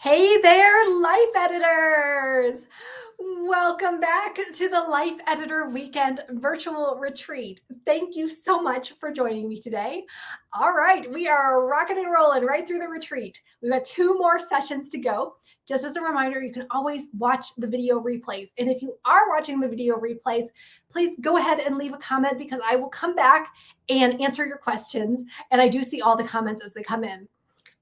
Hey there, life editors! Welcome back to the Life Editor Weekend Virtual Retreat. Thank you so much for joining me today. All right, we are rocking and rolling right through the retreat. We've got 2 more sessions to go. Just as a reminder, you can always watch the video replays. And if you are watching the video replays, please go ahead and leave a comment because I will come back and answer your questions. And I do see all the comments as they come in.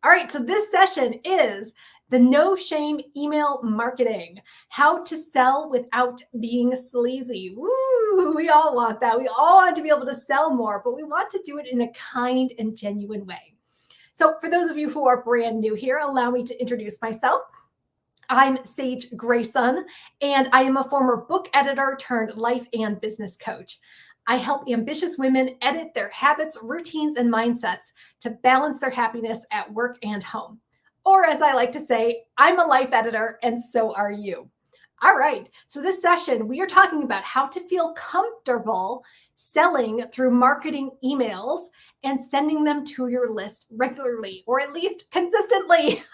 All right, so this session is the no shame email marketing, how to sell without being sleazy. Woo, we all want that. We all want to be able to sell more, but we want to do it in a kind and genuine way. So for those of you who are brand new here, allow me to introduce myself. I'm Sage Grayson, and I am a former book editor turned life and business coach. I help ambitious women edit their habits, routines, and mindsets to balance their happiness at work and home. Or as I like to say, I'm a life editor and so are you. All right, so this session, we are talking about how to feel comfortable selling through marketing emails and sending them to your list regularly, or at least consistently.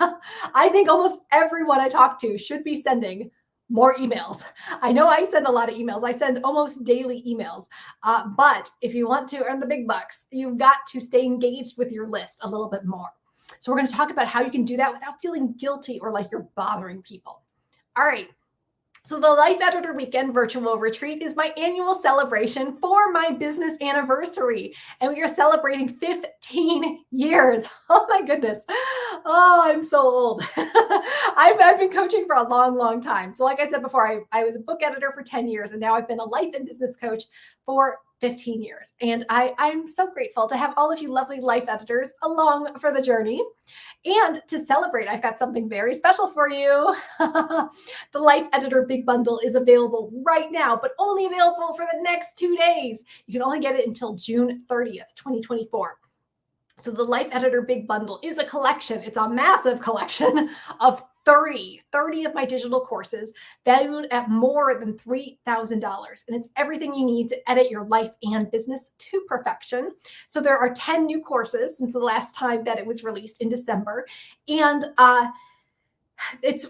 I think almost everyone I talk to should be sending more emails. I know I send a lot of emails. I send almost daily emails. But if you want to earn the big bucks, you've got to stay engaged with your list a little bit more. So we're going to talk about how you can do that without feeling guilty or like you're bothering people. All right. So the Life Editor Weekend Virtual Retreat is my annual celebration for my business anniversary. And we are celebrating 15 years. Oh my goodness. Oh, I'm so old. I've been coaching for a long, long time. So like I said before, I was a book editor for 10 years, and now I've been a life and business coach for 15 years. And I'm so grateful to have all of you lovely life editors along for the journey. And to celebrate, I've got something very special for you. The Life Editor Big Bundle is available right now, but only available for the next 2 days. You can only get it until June 30th, 2024. So the Life Editor Big Bundle is a collection. It's a massive collection of 30 of my digital courses valued at more than $3,000. And it's everything you need to edit your life and business to perfection. So there are 10 new courses since the last time that it was released in December. And it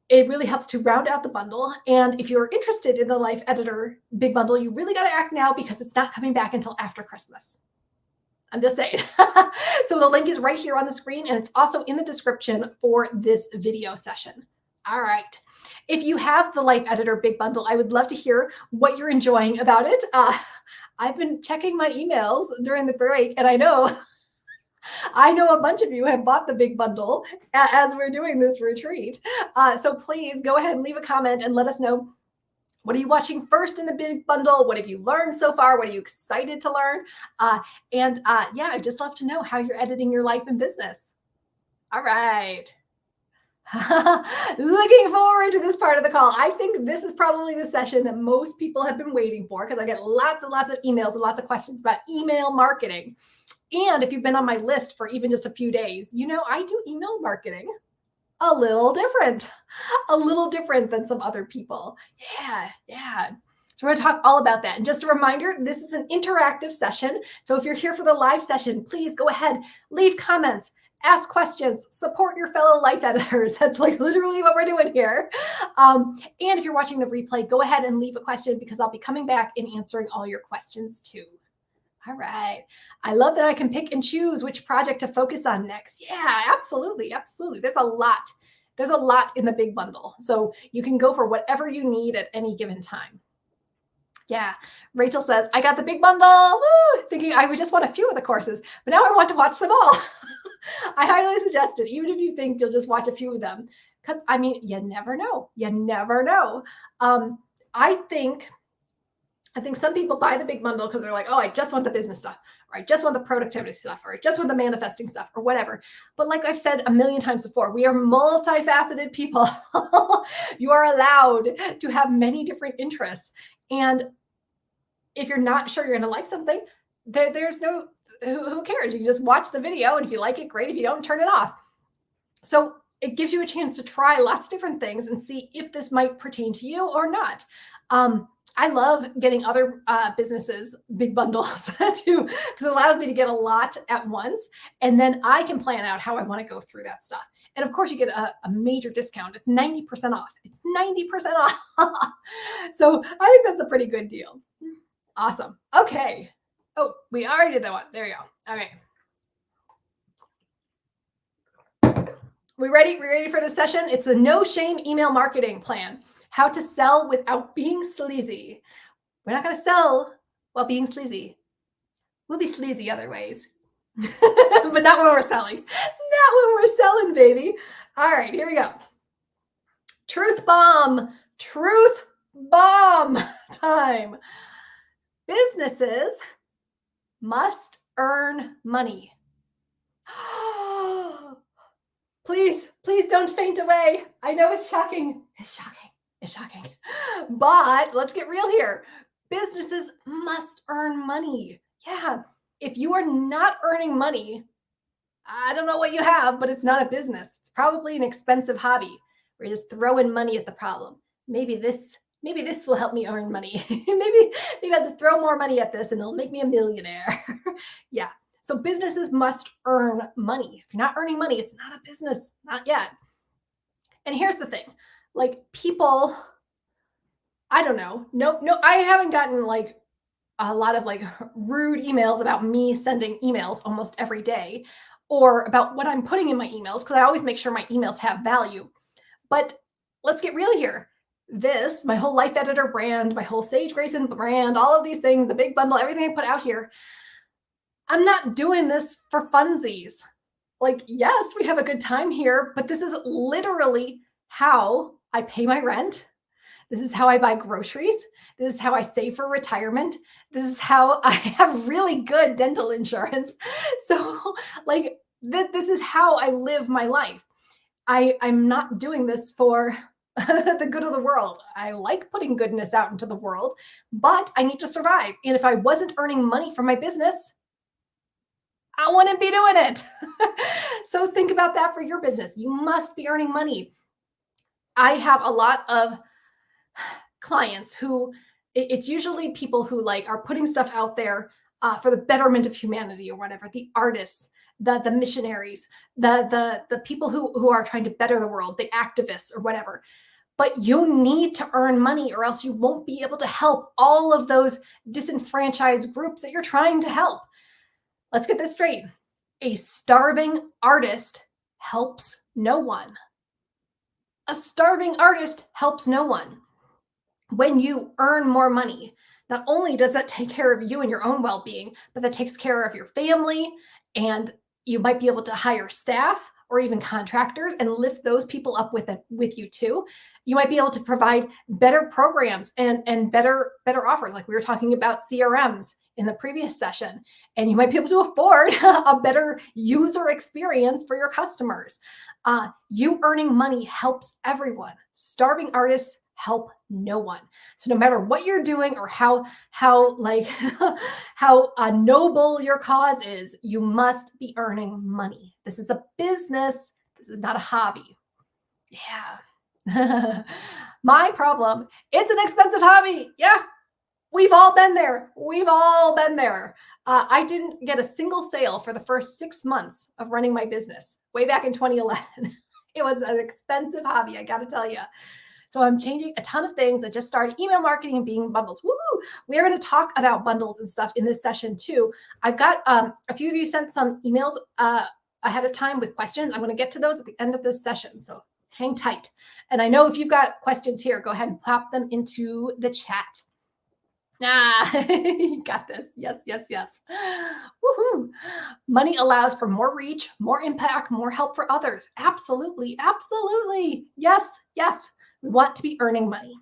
really helps to round out the bundle. And if you're interested in the Life Editor Big Bundle, you really got to act now because it's not coming back until after Christmas. I'm just saying. So the link is right here on the screen, and it's also in the description for this video session. All right. If you have the Life Editor Big Bundle, I would love to hear what you're enjoying about it. I've been checking my emails during the break, and I know a bunch of you have bought the big bundle as we're doing this retreat. So please go ahead and leave a comment and let us know. What are you watching first in the big bundle? What have you learned so far? What are you excited to learn? Yeah, I'd just love to know how you're editing your life and business. All right. Looking forward to this part of the call. I think this is probably the session that most people have been waiting for because I get lots and lots of emails and lots of questions about email marketing. And if you've been on my list for even just a few days, you know I do email marketing a little different than some other people. Yeah. So we're going to talk all about that. And just a reminder, this is an interactive session. So if you're here for the live session, please go ahead, leave comments, ask questions, support your fellow life editors. That's like literally what we're doing here. And if you're watching the replay, go ahead and leave a question because I'll be coming back and answering all your questions too. All right. I love that I can pick and choose which project to focus on next. Yeah, absolutely. There's a lot in the big bundle. So you can go for whatever you need at any given time. Yeah. Rachel says, I got the big bundle. Woo! Thinking I would just want a few of the courses, but now I want to watch them all. I highly suggest it, even if you think you'll just watch a few of them. Because, I mean, you never know. I think some people buy the big bundle because they're like, oh, I just want the business stuff, or I just want the productivity stuff, or I just want the manifesting stuff, or whatever. But like I've said a million times before, we are multifaceted people. You are allowed to have many different interests. And if you're not sure you're going to like something, there's no, who cares? You can just watch the video, and if you like it, great. If you don't, turn it off. So it gives you a chance to try lots of different things and see if this might pertain to you or not. I love getting other businesses big bundles too, because it allows me to get a lot at once. And then I can plan out how I want to go through that stuff. And of course, you get a major discount. It's 90% off. It's 90% off. So I think that's a pretty good deal. Awesome. Okay. Oh, we already did that one. There you go. Okay. We ready? We ready for this session? It's the no shame email marketing plan. How to sell without being sleazy. We're not going to sell while being sleazy. We'll be sleazy other ways, but not when we're selling. Not when we're selling, baby. All right, here we go. Truth bomb time. Businesses must earn money. Please don't faint away. I know it's shocking. It's shocking. But let's get real here. Businesses must earn money. Yeah. If you are not earning money, I don't know what you have, but it's not a business. It's probably an expensive hobby where you're just throwing money at the problem. Maybe this will help me earn money. maybe I have to throw more money at this and it'll make me a millionaire. Yeah. So businesses must earn money. If you're not earning money, it's not a business, not yet. And here's the thing, like people, I don't know. No, I haven't gotten like a lot of like rude emails about me sending emails almost every day or about what I'm putting in my emails because I always make sure my emails have value. But let's get real here. This, my whole Life Editor brand, my whole Sage Grayson brand, all of these things, the big bundle, everything I put out here, I'm not doing this for funsies. Like, yes, we have a good time here, but this is literally how I pay my rent. This is how I buy groceries. This is how I save for retirement. This is how I have really good dental insurance. So like this is how I live my life. I'm not doing this for the good of the world. I like putting goodness out into the world, but I need to survive. And if I wasn't earning money from my business, I wouldn't be doing it. So think about that for your business. You must be earning money. I have a lot of clients who it's usually people who like are putting stuff out there for the betterment of humanity or whatever, the artists, the missionaries, the people who are trying to better the world, the activists or whatever. But you need to earn money or else you won't be able to help all of those disenfranchised groups that you're trying to help. Let's get this straight. A starving artist helps no one. A starving artist helps no one. When you earn more money, not only does that take care of you and your own well-being, but that takes care of your family, and you might be able to hire staff or even contractors and lift those people up with you too. You might be able to provide better programs and better offers, like we were talking about CRMs in the previous session, and you might be able to afford a better user experience for your customers. You earning money helps everyone. Starving artists help no one. So no matter what you're doing or how like how noble your cause is, you must be earning money. This is a business. This is not a hobby. Yeah. My problem, it's an expensive hobby. Yeah. We've all been there. I didn't get a single sale for the first 6 months of running my business way back in 2011. It was an expensive hobby, I got to tell you. So I'm changing a ton of things. I just started email marketing and being bundles. Woo! We are going to talk about bundles and stuff in this session too. I've got a few of you sent some emails ahead of time with questions. I'm going to get to those at the end of this session. So hang tight. And I know if you've got questions here, go ahead and pop them into the chat. You got this. Yes. Woohoo. Money allows for more reach, more impact, more help for others. Absolutely. Yes. We want to be earning money.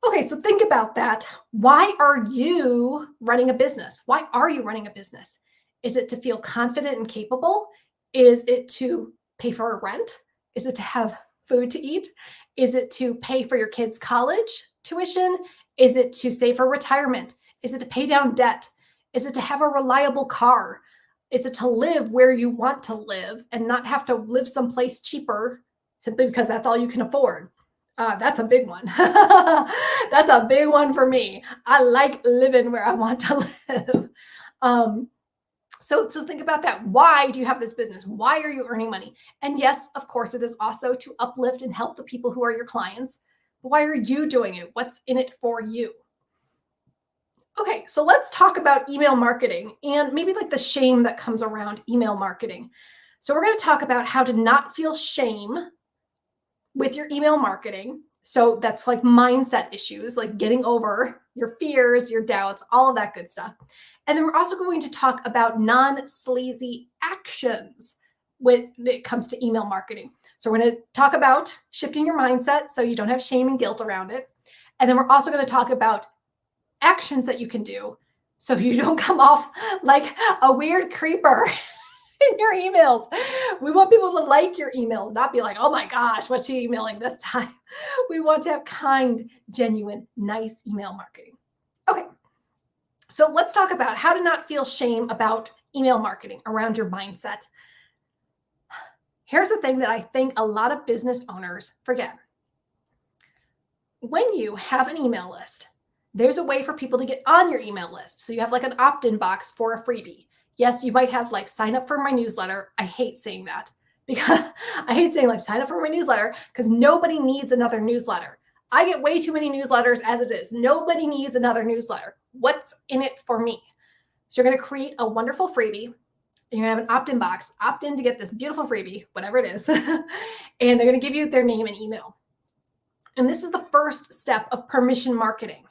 Okay, so think about that. Why are you running a business? Why are you running a business? Is it to feel confident and capable? Is it to pay for a rent? Is it to have food to eat? Is it to pay for your kids' college tuition? Is it to save for retirement? Is it to pay down debt? Is it to have a reliable car? Is it to live where you want to live and not have to live someplace cheaper simply because that's all you can afford? That's a big one. That's a big one for me. I like living where I want to live. So think about that. Why do you have this business? Why are you earning money? And yes, of course, it is also to uplift and help the people who are your clients. But why are you doing it? What's in it for you? Okay, so let's talk about email marketing and maybe like the shame that comes around email marketing. So we're going to talk about how to not feel shame with your email marketing. So that's like mindset issues, like getting over your fears, your doubts, all of that good stuff. And then we're also going to talk about non-sleazy actions when it comes to email marketing. So we're going to talk about shifting your mindset so you don't have shame and guilt around it. And then we're also going to talk about actions that you can do so you don't come off like a weird creeper in your emails. We want people to like your emails, not be like, oh my gosh, what's she emailing this time? We want to have kind, genuine, nice email marketing. Okay, so let's talk about how to not feel shame about email marketing around your mindset. Here's the thing that I think a lot of business owners forget. When you have an email list, there's a way for people to get on your email list. So you have like an opt-in box for a freebie. Yes, you might have like sign up for my newsletter. I hate saying that because I hate saying like sign up for my newsletter because nobody needs another newsletter. I get way too many newsletters as it is. Nobody needs another newsletter. What's in it for me? So you're going to create a wonderful freebie. And you're going to have an opt-in box, opt in to get this beautiful freebie, whatever it is. And they're going to give you their name and email. And this is the first step of permission marketing.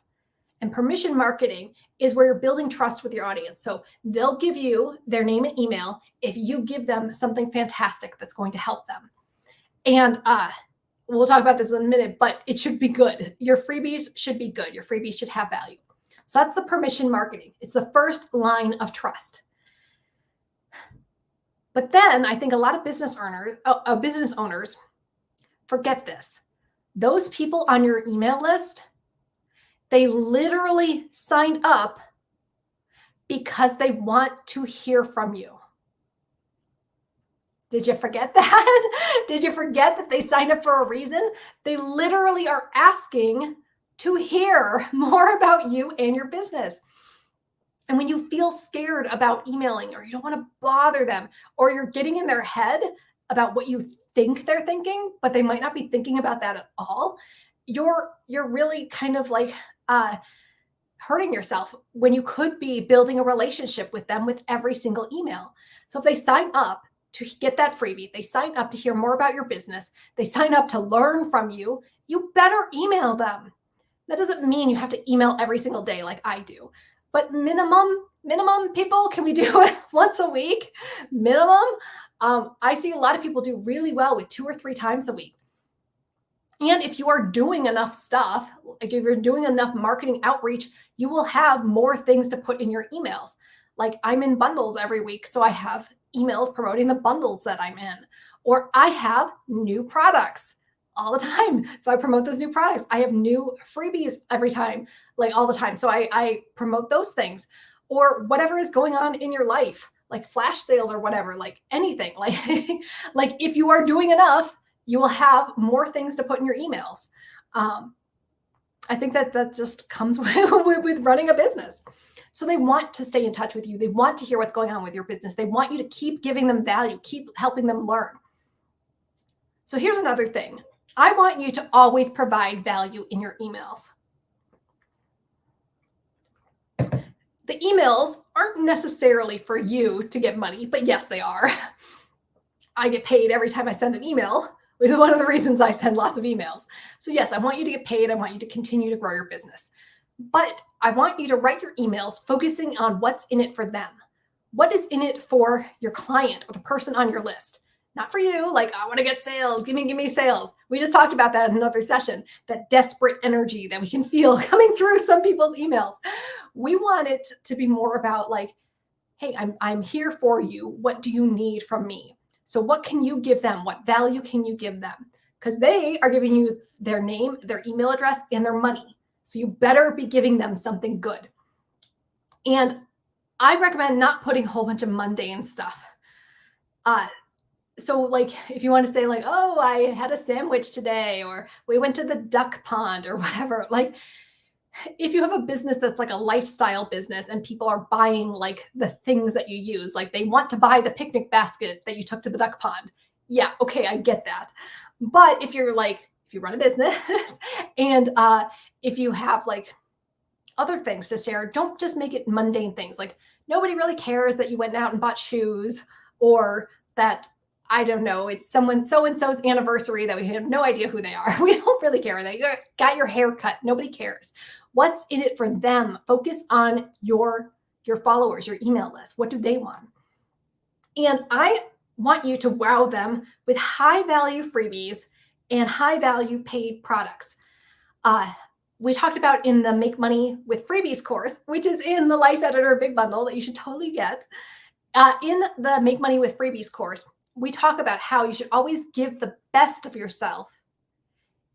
And permission marketing is where you're building trust with your audience. So they'll give you their name and email if you give them something fantastic that's going to help them. And we'll talk about this in a minute, but it should be good. Your freebies should be good. Your freebies should have value. So that's the permission marketing. It's the first line of trust. But then I think a lot of business owners forget this. Those people on your email list, they literally signed up because they want to hear from you. Did you forget that? Did you forget that they signed up for a reason? They literally are asking to hear more about you and your business. And when you feel scared about emailing or you don't want to bother them or you're getting in their head about what you think they're thinking, but they might not be thinking about that at all, you're really kind of like hurting yourself when you could be building a relationship with them with every single email. So if they sign up to get that freebie, they sign up to hear more about your business, they sign up to learn from you, you better email them. That doesn't mean you have to email every single day like I do, but minimum people, can we do it once a week? Minimum. I see a lot of people do really well with 2 or 3 times a week. And if you are doing enough stuff, like if you're doing enough marketing outreach, you will have more things to put in your emails. Like I'm in bundles every week, so I have emails promoting the bundles that I'm in. Or I have new products all the time. So I promote those new products. I have new freebies every time, like all the time. So I promote those things. Or whatever is going on in your life, like flash sales or whatever, like anything. Like if you are doing enough, you will have more things to put in your emails. I think that just comes with running a business. So they want to stay in touch with you. They want to hear what's going on with your business. They want you to keep giving them value, keep helping them learn. So here's another thing. I want you to always provide value in your emails. The emails aren't necessarily for you to get money, but yes, they are. I get paid every time I send an email, which is one of the reasons I send lots of emails. So yes, I want you to get paid. I want you to continue to grow your business. But I want you to write your emails focusing on what's in it for them. What is in it for your client or the person on your list? Not for you, like, I want to get sales, give me sales. We just talked about that in another session, that desperate energy that we can feel coming through some people's emails. We want it to be more about like, hey, I'm here for you. What do you need from me? So what can you give them? What value can you give them? Because they are giving you their name, their email address, and their money. So you better be giving them something good. And I recommend not putting a whole bunch of mundane stuff. So like if you want to say like, oh, I had a sandwich today, or we went to the duck pond or whatever, like if you have a business that's like a lifestyle business and people are buying like the things that you use, like they want to buy the picnic basket that you took to the duck pond. Yeah, okay, I get that. But if you're like, if you run a business and if you have like other things to share, don't just make it mundane things. Like nobody really cares that you went out and bought shoes, or that, I don't know, it's someone so and so's anniversary that we have no idea who they are. We don't really care that you got your hair cut. Nobody cares. What's in it for them? Focus on your followers, your email list. What do they want? And I want you to wow them with high value freebies and high value paid products. Uh, we talked about in the Make Money with Freebies course, which is in the Life Editor Big Bundle that you should totally get. In the Make Money with Freebies course, we talk about how you should always give the best of yourself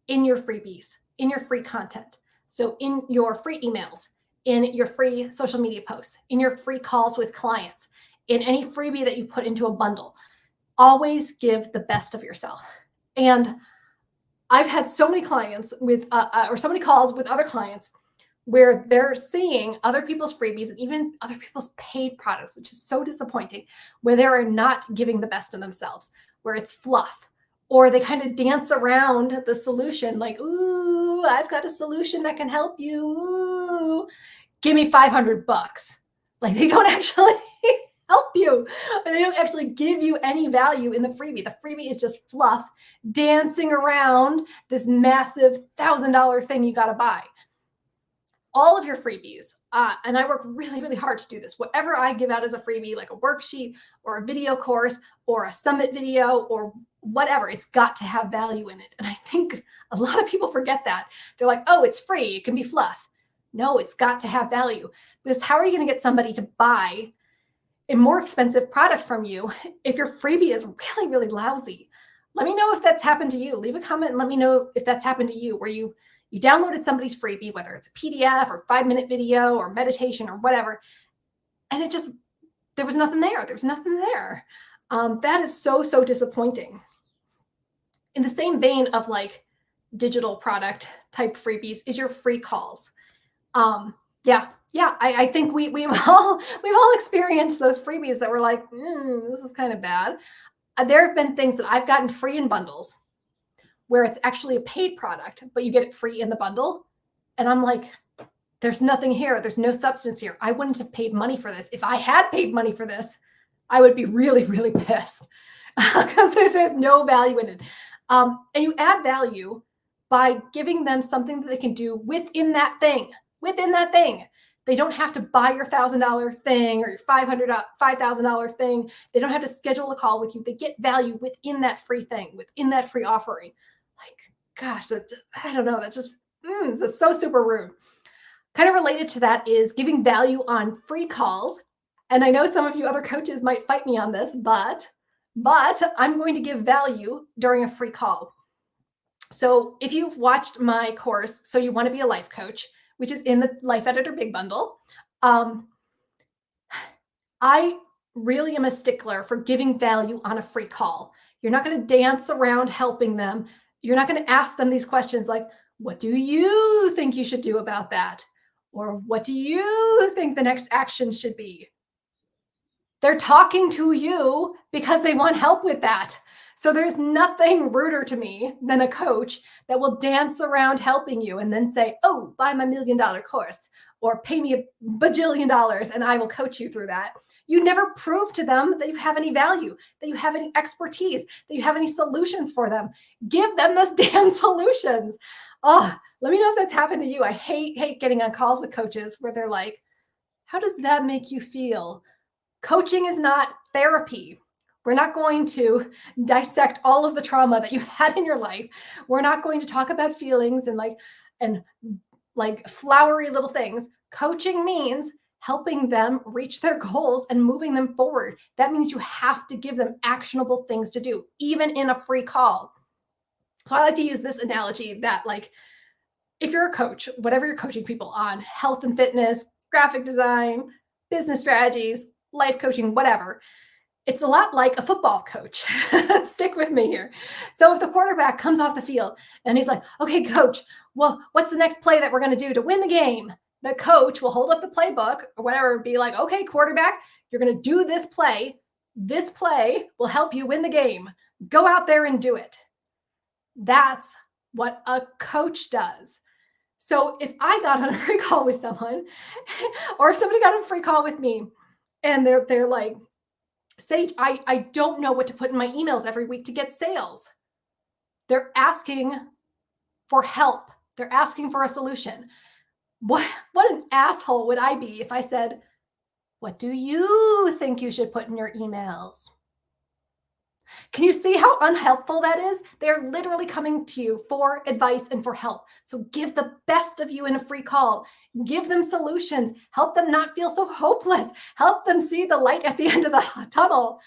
in your freebies, in your free content. So in your free emails, in your free social media posts, in your free calls with clients, in any freebie that you put into a bundle, always give the best of yourself. And I've had so many clients with, or so many calls with other clients where they're seeing other people's freebies and even other people's paid products, which is so disappointing, where they are not giving the best of themselves, where it's fluff, or they kind of dance around the solution like, ooh, I've got a solution that can help you. Ooh, give me $500. Like they don't actually help you. They don't actually give you any value in the freebie. The freebie is just fluff dancing around this massive $1,000 thing you got to buy. All of your freebies, and I work really, really hard to do this. Whatever I give out as a freebie, like a worksheet or a video course or a summit video or whatever, it's got to have value in it. And I think a lot of people forget that. They're like, oh, it's free. It can be fluff. No, it's got to have value, because how are you going to get somebody to buy a more expensive product from you if your freebie is really, really lousy? Let me know if that's happened to you. Leave a comment and let me know if that's happened to you, where you downloaded somebody's freebie, whether it's a PDF or 5-minute video or meditation or whatever, and it just, there was nothing there. There's nothing there. That is so, so disappointing. In the same vein of like digital product type freebies is your free calls. I think we've all experienced those freebies that were like, this is kind of bad. There have been things that I've gotten free in bundles where it's actually a paid product, but you get it free in the bundle. And I'm like, there's nothing here. There's no substance here. I wouldn't have paid money for this. If I had paid money for this, I would be really, really pissed because there's no value in it. And you add value by giving them something that they can do within that thing. They don't have to buy your $1,000 thing or your $5,000 thing. They don't have to schedule a call with you. They get value within that free thing, within that free offering. Like, gosh, I don't know. That's just, that's so super rude. Kind of related to that is giving value on free calls. And I know some of you other coaches might fight me on this, but I'm going to give value during a free call. So if you've watched my course, So You Want to Be a Life Coach, which is in the Life Editor Big Bundle, I really am a stickler for giving value on a free call. You're not going to dance around helping them. You're not going to ask them these questions like, what do you think you should do about that? Or what do you think the next action should be? They're talking to you because they want help with that. So there's nothing ruder to me than a coach that will dance around helping you and then say, oh, buy my $1 million course or pay me $1 bajillion and I will coach you through that. You never prove to them that you have any value, that you have any expertise, that you have any solutions for them. Give them those damn solutions. Oh, let me know if that's happened to you. I hate getting on calls with coaches where they're like, how does that make you feel? Coaching is not therapy. We're not going to dissect all of the trauma that you've had in your life. We're not going to talk about feelings and like flowery little things. Coaching means helping them reach their goals and moving them forward. That means you have to give them actionable things to do, even in a free call. So I like to use this analogy that, like, if you're a coach, whatever you're coaching people on, health and fitness, graphic design, business strategies, life coaching, whatever, It's a lot like a football coach. Stick with me here. So if the quarterback comes off the field and he's like, okay, coach, well, what's the next play that we're going to do to win the game? The coach will hold up the playbook or whatever, and be like, okay, quarterback, you're going to do this play. This play will help you win the game. Go out there and do it. That's what a coach does. So if I got on a free call with someone, or if somebody got on a free call with me, and they're like, Sage, I don't know what to put in my emails every week to get sales. They're asking for help. They're asking for a solution. What an asshole would I be if I said, what do you think you should put in your emails? Can you see how unhelpful that is? They're literally coming to you for advice and for help. So give the best of you in a free call. Give them solutions. Help them not feel so hopeless. Help them see the light at the end of the tunnel.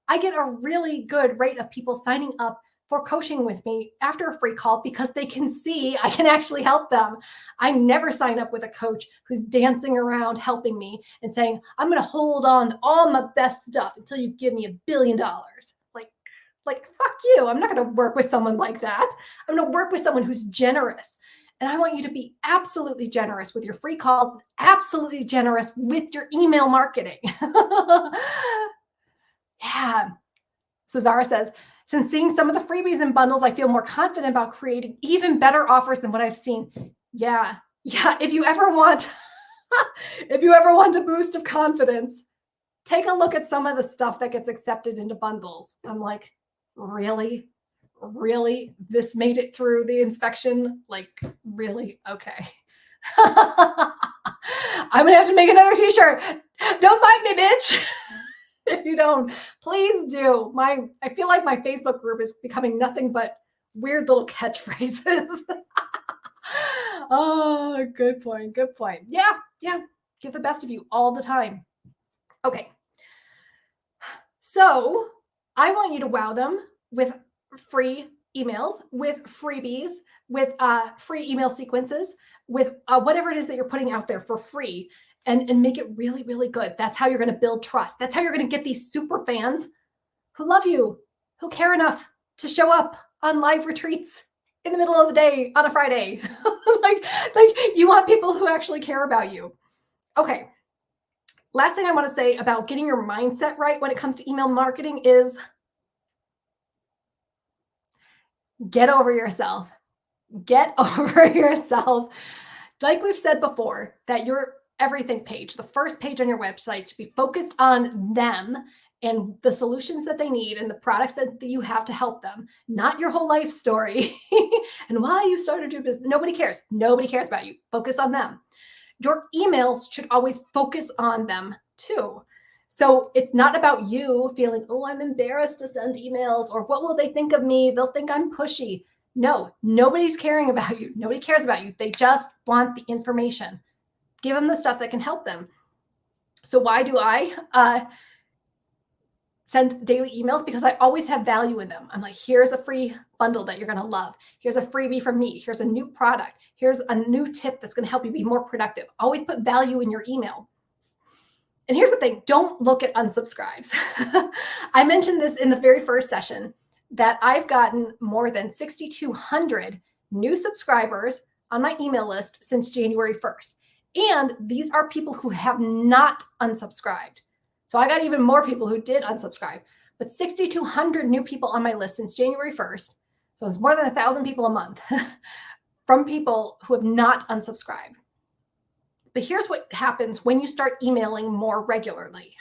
I get a really good rate of people signing up for coaching with me after a free call because they can see I can actually help them. I never sign up with a coach who's dancing around helping me and saying, I'm going to hold on to all my best stuff until you give me $1 billion. Like, fuck you. I'm not going to work with someone like that. I'm going to work with someone who's generous. And I want you to be absolutely generous with your free calls, absolutely generous with your email marketing. Yeah. So Zara says, since seeing some of the freebies and bundles, I feel more confident about creating even better offers than what I've seen. Yeah. If you ever want, a boost of confidence, take a look at some of the stuff that gets accepted into bundles. I'm like, really? This made it through the inspection? Like, really? Okay. I'm going to have to make another t-shirt. Don't bite me, bitch. If you don't, please do. I feel like my Facebook group is becoming nothing but weird little catchphrases. Oh, good point. Yeah. Give the best of you all the time. Okay. So I want you to wow them with free emails, with freebies, with free email sequences, with whatever it is that you're putting out there for free, and make it really, really good. That's how you're going to build trust. That's how you're going to get these super fans who love you, who care enough to show up on live retreats in the middle of the day on a Friday. like you want people who actually care about you. Okay. Last thing I want to say about getting your mindset right when it comes to email marketing is get over yourself. Get over yourself. Like we've said before, that your everything page, the first page on your website, to be focused on them and the solutions that they need and the products that you have to help them, not your whole life story and why you started your business. Nobody cares. Nobody cares about you. Focus on them. Your emails should always focus on them too. So it's not about you feeling, oh, I'm embarrassed to send emails, or what will they think of me? They'll think I'm pushy. No, nobody's caring about you. Nobody cares about you. They just want the information. Give them the stuff that can help them. So why do I send daily emails? Because I always have value in them. I'm like, here's a free bundle that you're going to love. Here's a freebie from me. Here's a new product. Here's a new tip that's going to help you be more productive. Always put value in your email. And here's the thing, don't look at unsubscribes. I mentioned this in the very first session that I've gotten more than 6,200 new subscribers on my email list since January 1st. And these are people who have not unsubscribed. So I got even more people who did unsubscribe, but 6,200 new people on my list since January 1st. So it's more than 1,000 people a month from people who have not unsubscribed. But here's what happens when you start emailing more regularly.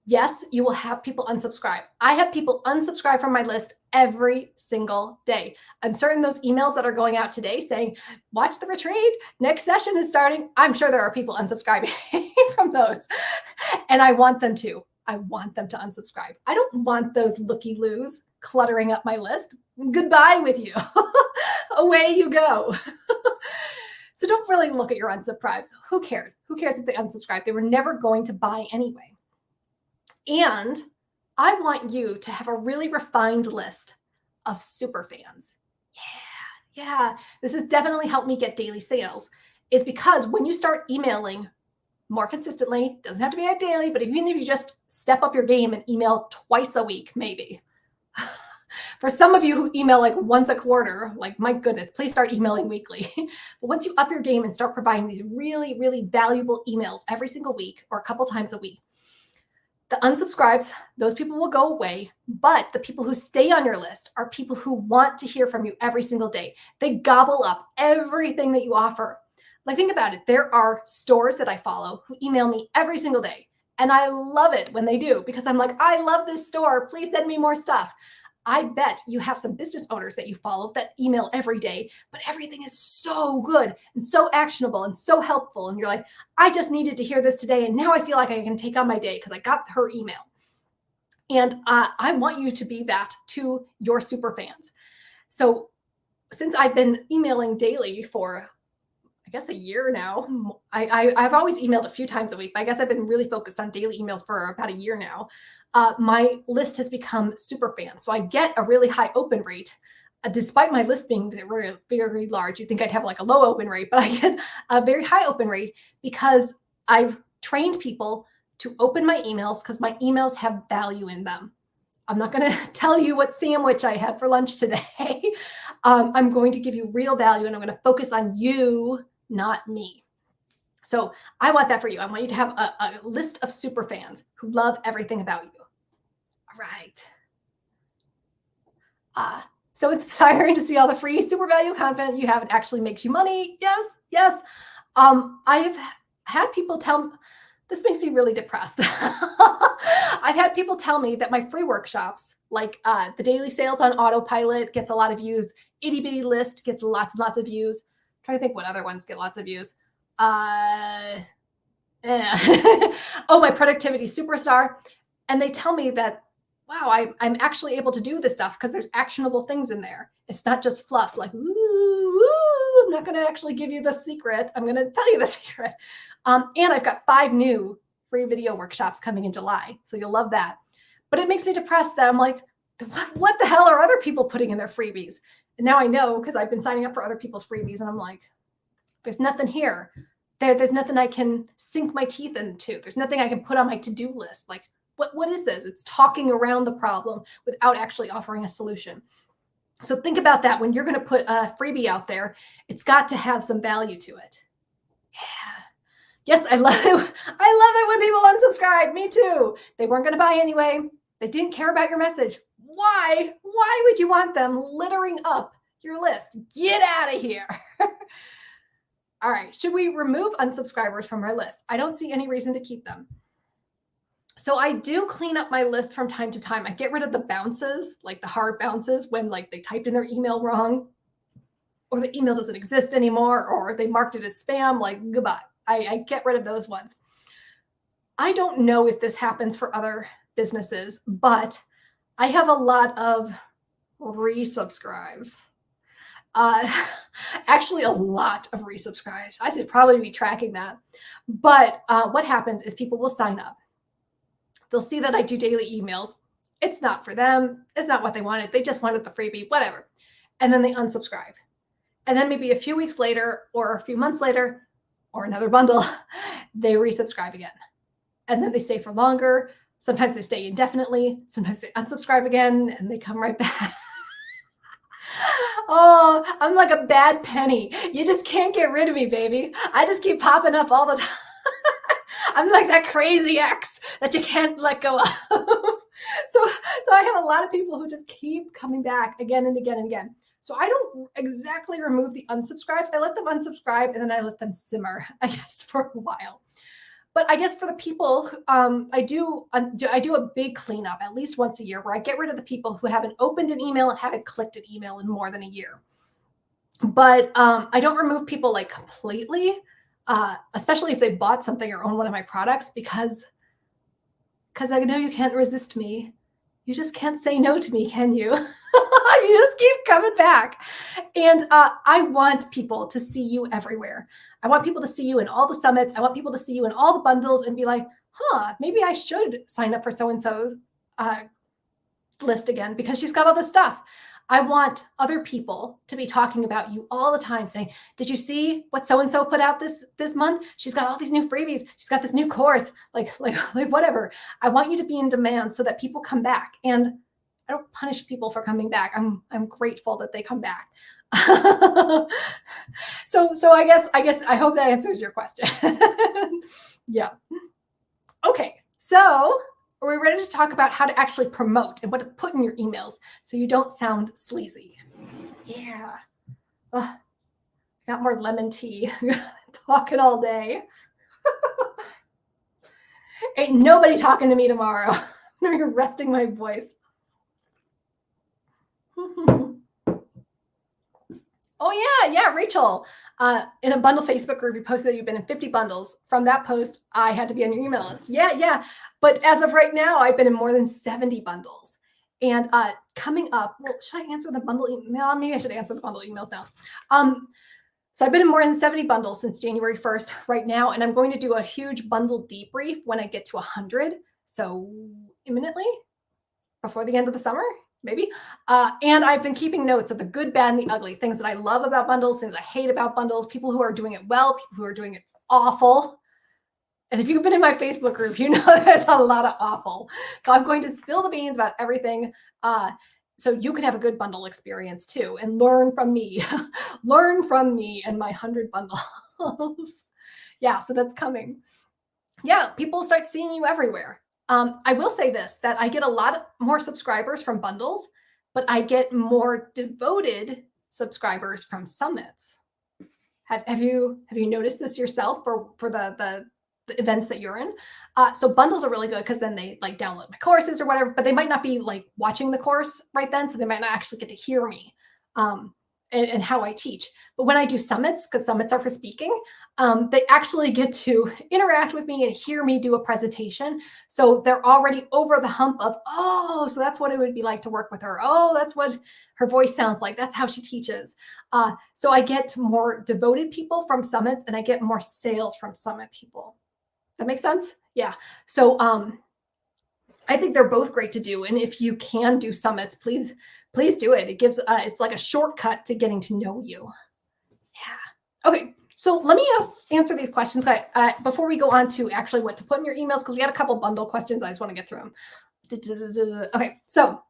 Yes, you will have people unsubscribe. I have people unsubscribe from my list every single day. I'm certain those emails that are going out today saying, watch the retreat, next session is starting. I'm sure there are people unsubscribing from those. And I want them to. I want them to unsubscribe. I don't want those looky-loos cluttering up my list. Goodbye with you. Away you go. So don't really look at your unsubscribes. Who cares? Who cares if they unsubscribe? They were never going to buy anyway. And I want you to have a really refined list of super fans. Yeah. This has definitely helped me get daily sales. It's because when you start emailing more consistently. Doesn't have to be daily, but even if you just step up your game and email twice a week, maybe. For some of you who email like once a quarter, like my goodness, please start emailing weekly. But once you up your game and start providing these really, really valuable emails every single week or a couple times a week, the unsubscribes, those people will go away, but the people who stay on your list are people who want to hear from you every single day. They gobble up everything that you offer. Like, think about it. There are stores that I follow who email me every single day. And I love it when they do, because I'm like, I love this store. Please send me more stuff. I bet you have some business owners that you follow that email every day, but everything is so good and so actionable and so helpful. And you're like, I just needed to hear this today. And now I feel like I can take on my day because I got her email. And I want you to be that to your super fans. So since I've been emailing daily for, I guess, a year now, I've always emailed a few times a week, but I guess I've been really focused on daily emails for about a year now. My list has become super fans. So I get a really high open rate, despite my list being very, very large. You'd think I'd have like a low open rate, but I get a very high open rate because I've trained people to open my emails because my emails have value in them. I'm not going to tell you what sandwich I had for lunch today. I'm going to give you real value, and I'm going to focus on you, not me. So I want that for you. I want you to have a list of super fans who love everything about you. All right. So it's inspiring to see all the free super value content you have. It actually makes you money. Yes, yes. I've had people tell me, this makes me really depressed. I've had people tell me that my free workshops, like the daily sales on autopilot gets a lot of views, itty bitty list gets lots and lots of views. I'm trying to think what other ones get lots of views. Oh, my productivity superstar. And they tell me that, wow, I'm actually able to do this stuff because there's actionable things in there. It's not just fluff like, ooh, I'm not going to actually give you the secret. I'm going to tell you the secret. And I've got 5 new free video workshops coming in July. So you'll love that. But it makes me depressed that I'm like, what the hell are other people putting in their freebies? And now I know because I've been signing up for other people's freebies. And I'm like, there's nothing here. There's nothing I can sink my teeth into. There's nothing I can put on my to-do list. Like, what is this? It's talking around the problem without actually offering a solution. So think about that when you're going to put a freebie out there. It's got to have some value to it. Yeah. Yes, I love it. I love it when people unsubscribe. Me too. They weren't going to buy anyway. They didn't care about your message. Why? Why would you want them littering up your list? Get out of here. All right. Should we remove unsubscribers from our list? I don't see any reason to keep them. So I do clean up my list from time to time. I get rid of the bounces, like the hard bounces when like they typed in their email wrong, or the email doesn't exist anymore, or they marked it as spam, like goodbye. I get rid of those ones. I don't know if this happens for other businesses, but I have a lot of resubscribes. Actually, a lot of resubscribes. I should probably be tracking that. But what happens is people will sign up. They'll see that I do daily emails. It's not for them. It's not what they wanted. They just wanted the freebie, whatever. And then they unsubscribe. And then maybe a few weeks later or a few months later or another bundle, they resubscribe again. And then they stay for longer. Sometimes they stay indefinitely. Sometimes they unsubscribe again and they come right back. Oh, I'm like a bad penny. You just can't get rid of me, baby. I just keep popping up all the time. I'm like that crazy ex that you can't let go of. So I have a lot of people who just keep coming back again and again and again. So I don't exactly remove the unsubscribes. I let them unsubscribe and then I let them simmer, I guess, for a while. But I guess for the people, I do a big cleanup at least once a year where I get rid of the people who haven't opened an email and haven't clicked an email in more than a year. But I don't remove people like completely, especially if they bought something or own one of my products, because I know you can't resist me. You just can't say no to me, can you? You just keep coming back. And I want people to see you everywhere. I want people to see you in all the summits. I want people to see you in all the bundles and be like, maybe I should sign up for so-and-so's list again because she's got all this stuff. I want other people to be talking about you all the time, saying, did you see what so-and-so put out this month? She's got all these new freebies. She's got this new course, like whatever. I want you to be in demand so that people come back. And I don't punish people for coming back. I'm grateful that they come back. So I guess I hope that answers your question. Yeah. Okay. So are we ready to talk about how to actually promote and what to put in your emails so you don't sound sleazy? Yeah. Ugh, got more lemon tea. Talking all day. Ain't nobody talking to me tomorrow. I'm gonna be resting my voice. Oh yeah, Rachel. In a bundle Facebook group, you posted that you've been in 50 bundles. From that post, I had to be on your email list. Yeah. But as of right now, I've been in more than 70 bundles. And coming up, well, should I answer the bundle email? Maybe I should answer the bundle emails now. So I've been in more than 70 bundles since January 1st right now, and I'm going to do a huge bundle debrief when I get to 100. So imminently, before the end of the summer, maybe. And I've been keeping notes of the good, bad, and the ugly, things that I love about bundles, things I hate about bundles, people who are doing it well, people who are doing it awful. And if you've been in my Facebook group, you know there's a lot of awful. So I'm going to spill the beans about everything so you can have a good bundle experience too and learn from me. Learn from me and my 100 bundles. Yeah, so that's coming. Yeah, people start seeing you everywhere. I will say this, that I get a lot more subscribers from bundles, but I get more devoted subscribers from summits. Have you noticed this yourself for the events that you're in? So bundles are really good because then they like download my courses or whatever, but they might not be like watching the course right then, so they might not actually get to hear me and how I teach. But when I do summits, because summits are for speaking, they actually get to interact with me and hear me do a presentation. So they're already over the hump of, oh, so that's what it would be like to work with her. Oh, that's what her voice sounds like. That's how she teaches. So I get more devoted people from summits and I get more sales from summit people. That makes sense? Yeah. So I think they're both great to do. And if you can do summits, please do it. It gives, it's like a shortcut to getting to know you. Yeah. Okay. So let me answer these questions before we go on to actually what to put in your emails, because we got a couple bundle questions. I just want to get through them. Okay. So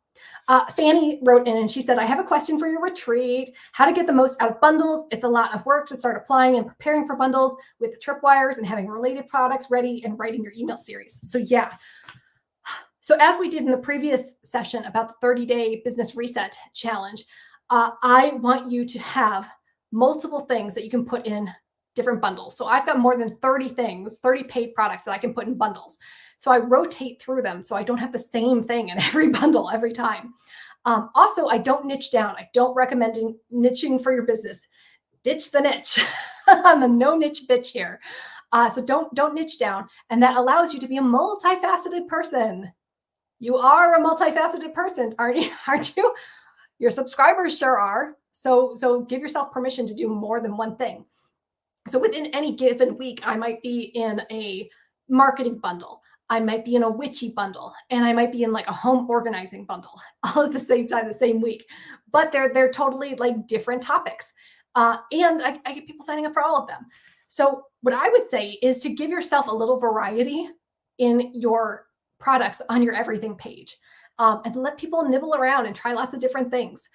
Fanny wrote in and she said, I have a question for your retreat. How to get the most out of bundles. It's a lot of work to start applying and preparing for bundles with the tripwires and having related products ready and writing your email series. So yeah. So as we did in the previous session about the 30-day business reset challenge, I want you to have multiple things that you can put in different bundles. So I've got more than 30 things, 30 paid products that I can put in bundles. So I rotate through them so I don't have the same thing in every bundle every time. Also, I don't niche down. I don't recommend niching for your business. Ditch the niche. I'm a no niche bitch here. So don't niche down. And that allows you to be a multifaceted person. You are a multifaceted person, aren't you? Your subscribers sure are. So give yourself permission to do more than one thing. So within any given week, I might be in a marketing bundle. I might be in a witchy bundle, and I might be in like a home organizing bundle all at the same time, the same week. But they're totally like different topics. And I get people signing up for all of them. So what I would say is to give yourself a little variety in your products on your everything page, and let people nibble around and try lots of different things.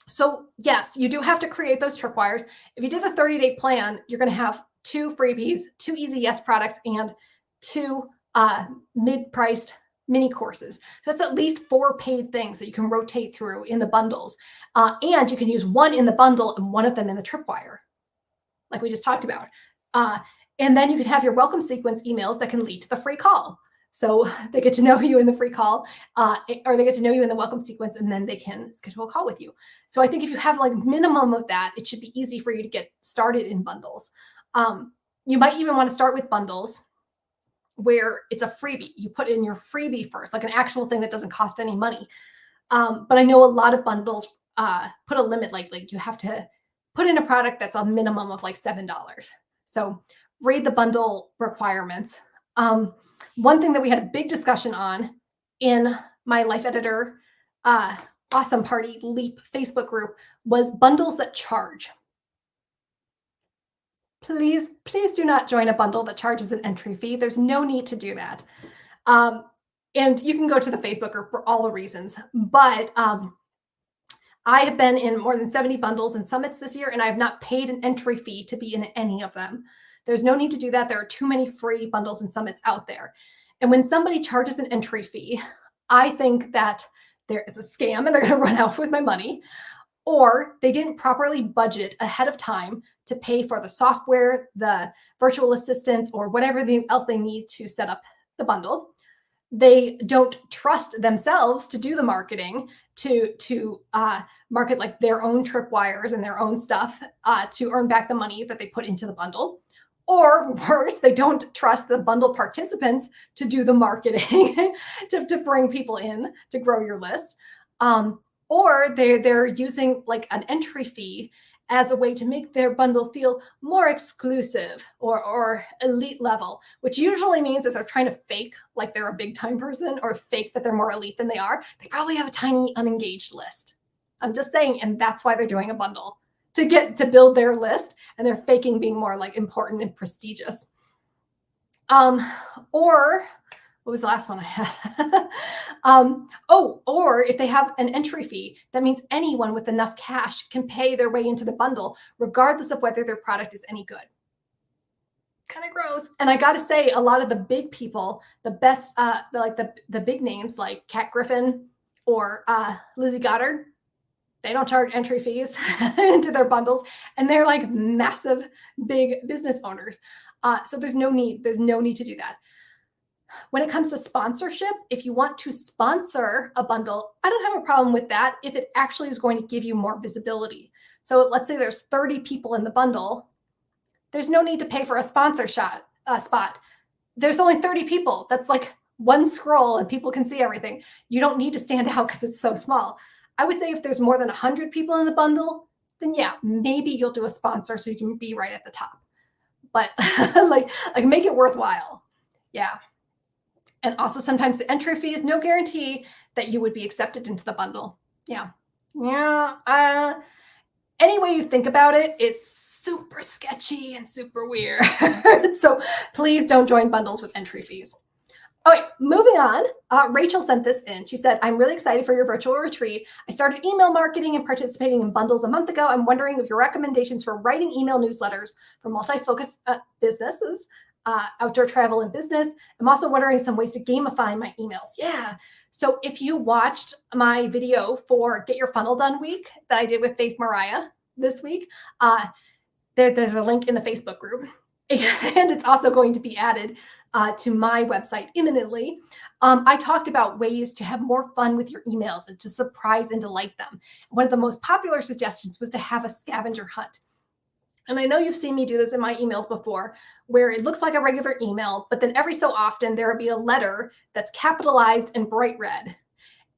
So yes, you do have to create those tripwires. If you did the 30-day plan, you're going to have 2 freebies, 2 easy yes products, and 2 mid-priced mini courses. So that's at least 4 paid things that you can rotate through in the bundles. And you can use one in the bundle and one of them in the tripwire, like we just talked about. And then you can have your welcome sequence emails that can lead to the free call. So they get to know you in the free call, or they get to know you in the welcome sequence, and then they can schedule a call with you. So I think if you have like minimum of that, it should be easy for you to get started in bundles. You might even want to start with bundles where it's a freebie. You put in your freebie first, like an actual thing that doesn't cost any money. But I know a lot of bundles put a limit, like you have to put in a product that's a minimum of like $7. So read the bundle requirements. One thing that we had a big discussion on in my Life Editor awesome party Leap Facebook group was bundles that charge. Please, please do not join a bundle that charges an entry fee. There's no need to do that. Um, and you can go to the Facebook group for all the reasons. But I have been in more than 70 bundles and summits this year, and I have not paid an entry fee to be in any of them. There's no need to do that. There are too many free bundles and summits out there. And when somebody charges an entry fee, I think that it's a scam and they're going to run out with my money, or they didn't properly budget ahead of time to pay for the software, the virtual assistants, or whatever else they need to set up the bundle. They don't trust themselves to do the marketing, to market like their own tripwires and their own stuff to earn back the money that they put into the bundle. Or worse, they don't trust the bundle participants to do the marketing to bring people in to grow your list. Or they're using like an entry fee as a way to make their bundle feel more exclusive or elite level, which usually means that they're trying to fake like they're a big time person or fake that they're more elite than they are. They probably have a tiny unengaged list. I'm just saying, and that's why they're doing a bundle to build their list, and they're faking being more like important and prestigious. Or what was the last one I had? Or if they have an entry fee, that means anyone with enough cash can pay their way into the bundle, regardless of whether their product is any good. Kind of gross. And I got to say, a lot of the big people, the best, the big names like Kat Griffin or Lizzie Goddard, they don't charge entry fees into their bundles, and they're like massive, big business owners. So there's no need to do that. When it comes to sponsorship, if you want to sponsor a bundle, I don't have a problem with that if it actually is going to give you more visibility. So let's say there's 30 people in the bundle. There's no need to pay for a sponsor spot. There's only 30 people. That's like one scroll and people can see everything. You don't need to stand out because it's so small. I would say if there's more than 100 people in the bundle, then yeah, maybe you'll do a sponsor so you can be right at the top. But like make it worthwhile. Yeah. And also sometimes the entry fee is no guarantee that you would be accepted into the bundle. Yeah. Any way you think about it, it's super sketchy and super weird. So please don't join bundles with entry fees. Okay, moving on. Rachel sent this in. She said, I'm really excited for your virtual retreat. I started email marketing and participating in bundles a month ago. I'm wondering if your recommendations for writing email newsletters for multi-focus businesses, outdoor travel and business. I'm also wondering some ways to gamify my emails. Yeah. So if you watched my video for Get Your Funnel Done week that I did with Faith Mariah this week, there's a link in the Facebook group. And it's also going to be added to my website imminently. I talked about ways to have more fun with your emails and to surprise and delight them. One of the most popular suggestions was to have a scavenger hunt. And I know you've seen me do this in my emails before, where it looks like a regular email, but then every so often there will be a letter that's capitalized and bright red.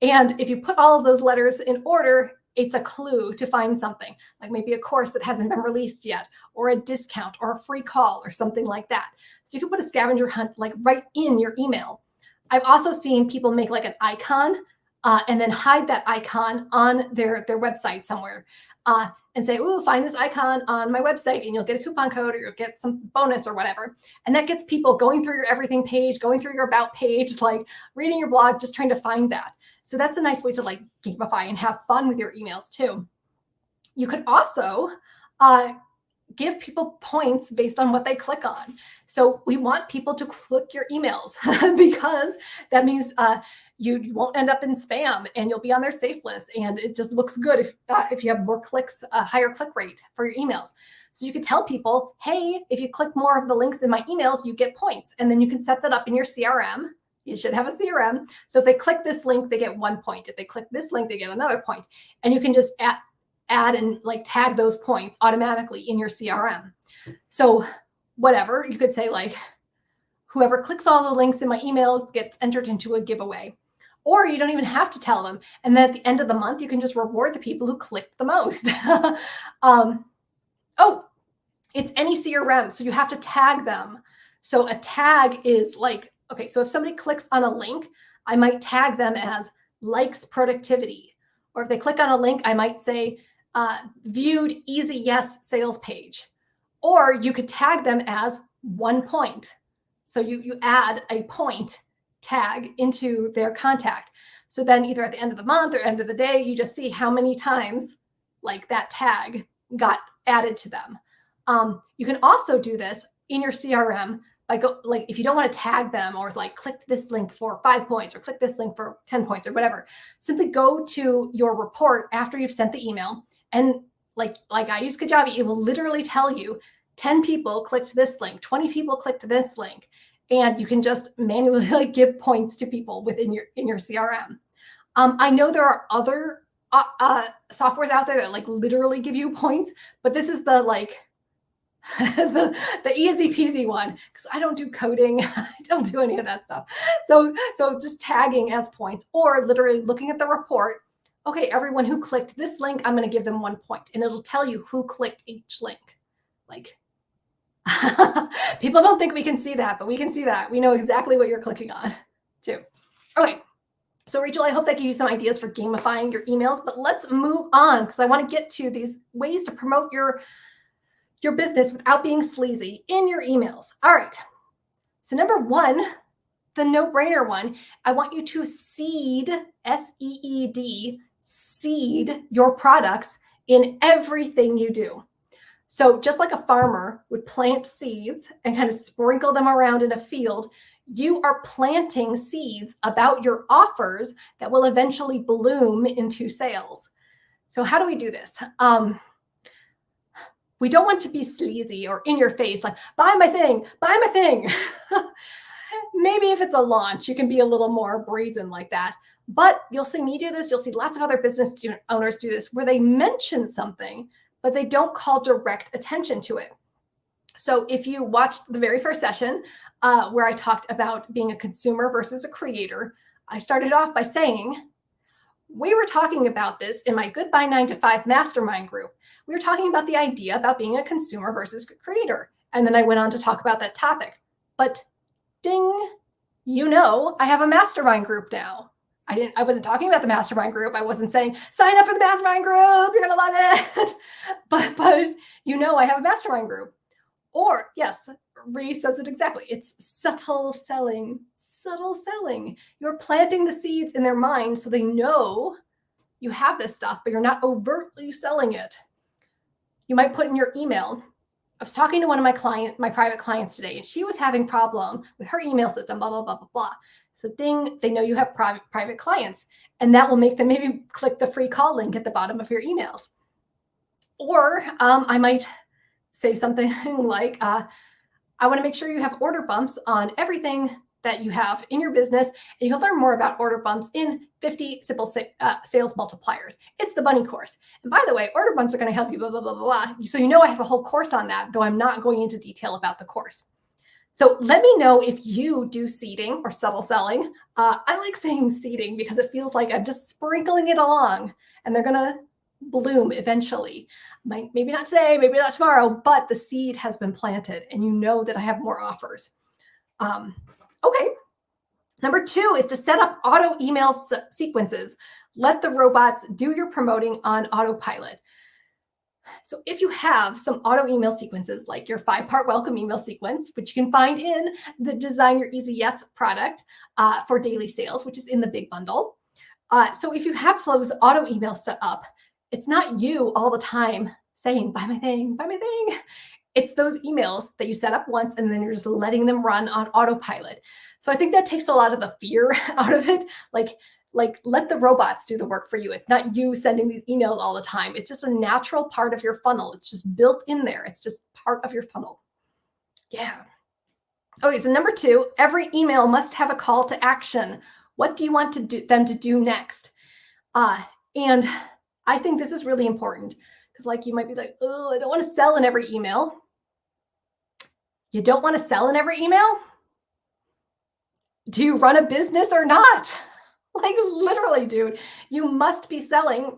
And if you put all of those letters in order, it's a clue to find something, like maybe a course that hasn't been released yet, or a discount, or a free call, or something like that. So you can put a scavenger hunt like right in your email. I've also seen people make like an icon and then hide that icon on their website somewhere and say, ooh, find this icon on my website and you'll get a coupon code or you'll get some bonus or whatever. And that gets people going through your everything page, going through your about page, like reading your blog, just trying to find that. So that's a nice way to like gamify and have fun with your emails too. You could also give people points based on what they click on. So we want people to click your emails because that means you won't end up in spam and you'll be on their safe list. And it just looks good if you have more clicks, a higher click rate for your emails. So you could tell people, hey, if you click more of the links in my emails, you get points. And then you can set that up in your CRM. You should have a CRM. So if they click this link, they get 1 point. If they click this link, they get another point. And you can just add and like tag those points automatically in your CRM. So whatever, you could say like, whoever clicks all the links in my emails gets entered into a giveaway. Or you don't even have to tell them. And then at the end of the month, you can just reward the people who clicked the most. It's any CRM. So you have to tag them. So a tag is like, okay, so if somebody clicks on a link, I might tag them as likes productivity Or if they click on a link, I might say, viewed easy yes sales page. Or you could tag them as 1 point. So you add a point tag into their contact. So then either at the end of the month or end of the day, you just see how many times like that tag got added to them. You can also do this in your CRM by if you don't want to tag them or like click this link for 5 points or click this link for 10 points or whatever, simply go to your report after you've sent the email. And like I use Kajabi, it will literally tell you 10 people clicked this link, 20 people clicked this link, and you can just manually give points to people within your CRM. I know there are other softwares out there that literally give you points, but this is the the easy peasy one because I don't do coding. I don't do any of that stuff. So just tagging as points or literally looking at the report. Okay, everyone who clicked this link, I'm going to give them 1 point, and it'll tell you who clicked each link. People don't think we can see that, but we can see that. We know exactly what you're clicking on too. Okay. So Rachel, I hope that gave you some ideas for gamifying your emails, but let's move on because I want to get to these ways to promote your business without being sleazy in your emails. All right. So number 1, the no-brainer one, I want you to seed, S-E-E-D, seed your products in everything you do. So just like a farmer would plant seeds and kind of sprinkle them around in a field, you are planting seeds about your offers that will eventually bloom into sales. So how do we do this? We don't want to be sleazy or in your face, like, buy my thing, buy my thing. Maybe if it's a launch, you can be a little more brazen like that. But you'll see me do this. You'll see lots of other business owners do this where they mention something, but they don't call direct attention to it. So if you watched the very first session where I talked about being a consumer versus a creator, I started off by saying, we were talking about this in my Goodbye 9 to 5 mastermind group. We were talking about the idea about being a consumer versus creator. And then I went on to talk about that topic. But ding, I have a mastermind group now. I wasn't talking about the mastermind group. I wasn't saying, sign up for the mastermind group, you're going to love it. but I have a mastermind group. Or yes, Ree says it exactly. It's subtle selling. Subtle selling. You're planting the seeds in their mind so they know you have this stuff, but you're not overtly selling it. You might put in your email. I was talking to one of my private clients today, and she was having a problem with her email system, blah, blah, blah, blah, blah. So ding, they know you have private clients, and that will make them maybe click the free call link at the bottom of your emails. Or I might say something like, I want to make sure you have order bumps on everything that you have in your business, and you can learn more about order bumps in 50 simple sales multipliers. It's the bunny course. And by the way, order bumps are going to help you, blah, blah, blah, blah, blah. So I have a whole course on that, though I'm not going into detail about the course. So let me know if you do seeding or subtle selling. I like saying seeding because it feels like I'm just sprinkling it along, and they're going to bloom eventually. Maybe not today, maybe not tomorrow, but the seed has been planted, and you know that I have more offers. Okay. Number 2 is to set up auto email sequences. Let the robots do your promoting on autopilot. So if you have some auto email sequences, like your 5-part welcome email sequence, which you can find in the Design Your Easy Yes product for daily sales, which is in the big bundle. So if you have those auto emails set up, it's not you all the time saying, buy my thing, buy my thing. It's those emails that you set up once, and then you're just letting them run on autopilot. So I think that takes a lot of the fear out of it. Like let the robots do the work for you. It's not you sending these emails all the time. It's just a natural part of your funnel. It's just built in there. It's just part of your funnel. Yeah. Okay, so number 2, every email must have a call to action. What do you want them to do next? And I think this is really important because you might be like, oh, I don't want to sell in every email. You don't want to sell in every email? Do you run a business or not? Literally, dude, you must be selling